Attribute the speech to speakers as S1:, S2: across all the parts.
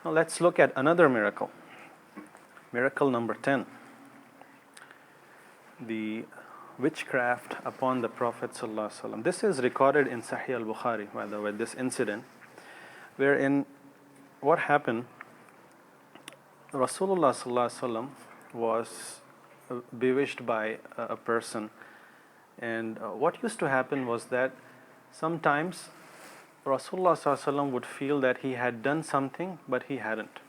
S1: Now let's look at another miracle. Miracle number 10. The witchcraft upon the Prophet ﷺ. This is recorded in Sahih al-Bukhari, by the way, this incident, wherein what happened, Rasulullah ﷺ was bewitched by a person, and what used to happen was that sometimes Rasulullah ﷺ would feel that he had done something but he hadn't.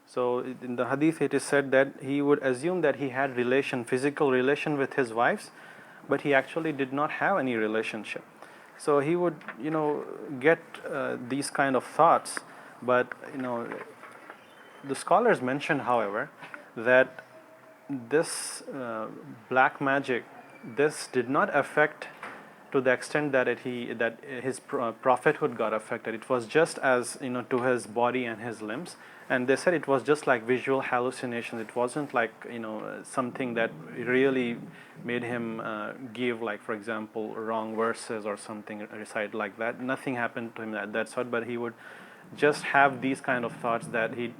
S1: So in the hadith it is said that he would assume that he had physical relation with his wives, but he actually did not have any relationship. So he would get these kind of thoughts, but the scholars mention, however, that this black magic, this did not affect to the extent that his prophethood got affected. It was just as to his body and his limbs, and they said it was just like visual hallucinations. It wasn't like something that really made him give, like for example, wrong verses or something, recite like that. Nothing happened to him at that sort, but he would just have these kind of thoughts that he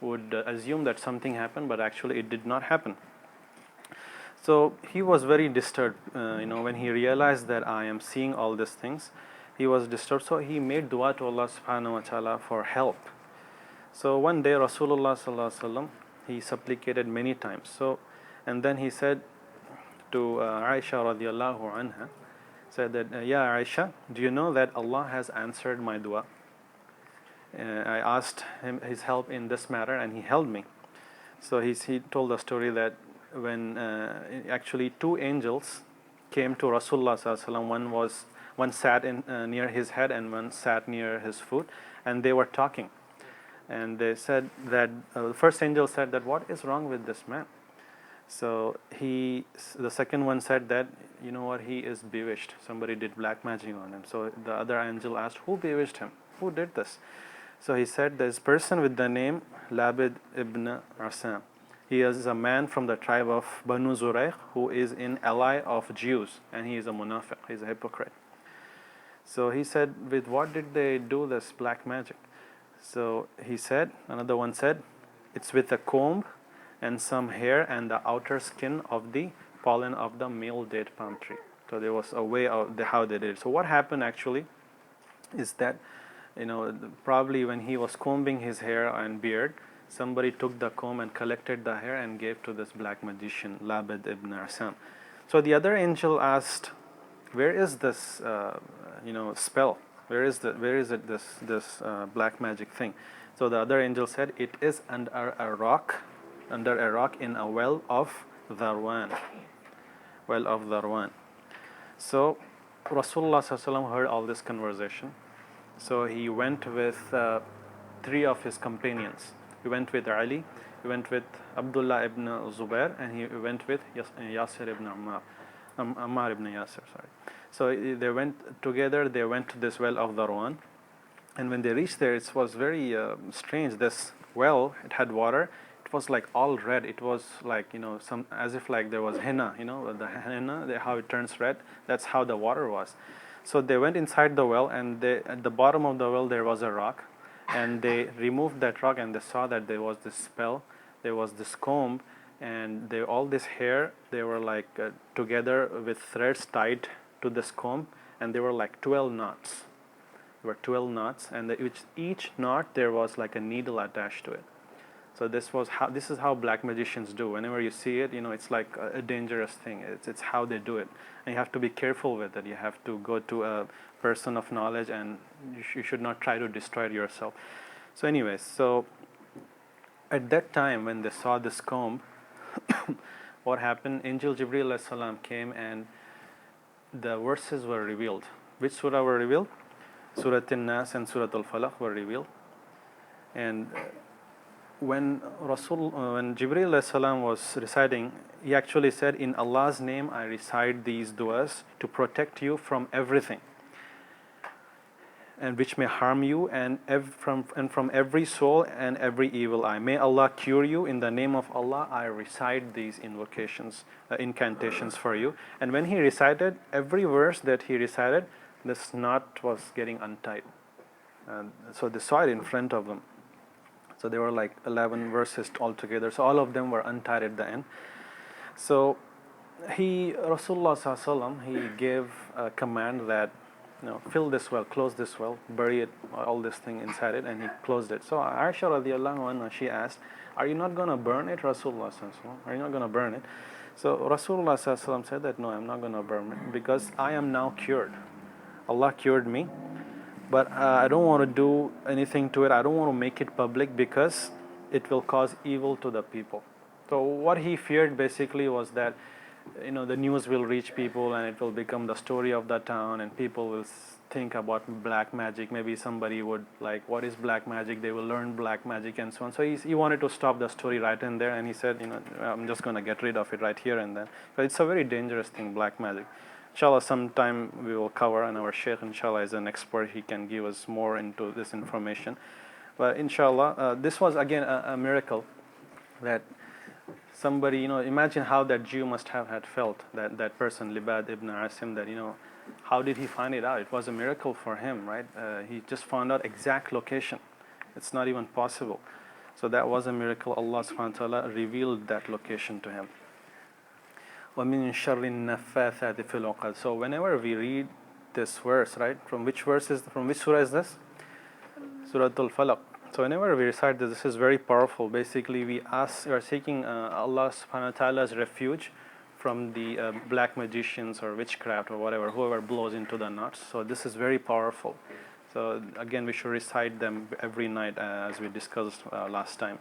S1: would assume that something happened, but actually it did not happen. So he was very disturbed, when he realized that I am seeing all these things. He was disturbed, so he made dua to Allah subhanahu wa ta'ala for help. So one day Rasulullah sallallahu alaihi wasallam, he supplicated many times. So, and then he said to Aisha radiallahu anha, said that, Ya Aisha, do you know that Allah has answered my dua? I asked him his help in this matter, and he helped me. So he told the story that when actually two angels came to Rasulullah sallallahu alaihi wasallam, one sat near his head and one sat near his foot, and they were talking. And they said that the first angel said that, what is wrong with this man? So the second one said that, you know what, he is bewitched. Somebody did black magic on him. So the other angel asked, who bewitched him? Who did this? So he said, this person with the name Labid ibn Asam. He is a man from the tribe of Banu Zurayq who is an ally of Jews, and he is a munafiq, he is a hypocrite. So he said, with what did they do this black magic? So he said, another one said, it's with a comb and some hair and the outer skin of the pollen of the male date palm tree. So there was a way of how they did it. So what happened actually is that, probably when he was combing his hair and beard, somebody took the comb and collected the hair and gave to this black magician, Labid ibn Asam. So the other angel asked, where is this, spell? Where is this black magic thing? So the other angel said, it is under a rock in a well of Zarwan. So Rasulullah ﷺ heard all this conversation. So he went with three of his companions. He went with Ali, he went with Abdullah ibn Zubair, and he went with Yasir ibn Ammar ibn Yasir. So they went together. They went to this well of Zarwan, and when they reached there, it was very strange. This well, it had water. It was like all red. It was like as if like there was henna. The henna, how it turns red. That's how the water was. So they went inside the well, and at the bottom of the well there was a rock, and they removed that rock, and they saw that there was this spell, there was this comb, and all this hair, they were like together with threads tied to this comb, and there were like 12 knots. There were 12 knots, and each knot there was like a needle attached to it. So this is how black magicians do. Whenever you see it, it's like a dangerous thing. It's how they do it, and you have to be careful with it. You have to go to a person of knowledge, and you should not try to destroy it yourself. So anyways, so at that time when they saw this comb, what happened? Angel Jibreel alayhi salam came, and the verses were revealed. Which surah were revealed? Surah An-Nas and Surah Al-Falaq were revealed. And when Jibreel alayhi salam was reciting, he actually said, in Allah's name I recite these du'as to protect you from everything, and which may harm you, and from every soul and every evil eye. May Allah cure you. In the name of Allah I recite these incantations for you. And when he recited, every verse that he recited, this knot was getting untied. And so they saw it in front of them. So there were like 11 verses altogether. So all of them were untied at the end. So Rasulullah Sallallahu Alaihi Wasallam, he gave a command that, fill this well, close this well, bury it, all this thing inside it, and he closed it. So Aisha radiallahu anha, she asked, are you not going to burn it, Rasulullah Sallallahu Alaihi Wasallam? Are you not going to burn it? So Rasulullah Sallallahu Alaihi Wasallam said that, no, I'm not going to burn it because I am now cured. Allah cured me, but I don't want to do anything to it. I don't want to make it public because it will cause evil to the people. So what he feared basically was that, the news will reach people and it will become the story of the town, and people will think about black magic. Maybe somebody would like, what is black magic? They will learn black magic and so on. So he wanted to stop the story right in there, and he said, I'm just going to get rid of it right here and then. But it's a very dangerous thing, black magic. Inshallah, sometime we will cover, and our Sheikh, inshallah, is an expert. He can give us more into this information. But inshallah, this was again a miracle that somebody, imagine how that Jew must have had felt, that person, Libad ibn Asim, that, how did he find it out? It was a miracle for him, right? He just found out exact location. It's not even possible. So that was a miracle. Allah subhanahu wa ta'ala revealed that location to him. وَمِن شَرِّ النَّفَّاثَاتِ فِي الْعُقَدِ. So whenever we read this verse, right, from which surah is this? Surah Al-Falaq. So whenever we recite this is very powerful. Basically, we are seeking Allah subhanahu wa ta'ala's refuge from the black magicians or witchcraft or whatever, whoever blows into the knots. So this is very powerful. So again, we should recite them every night as we discussed last time.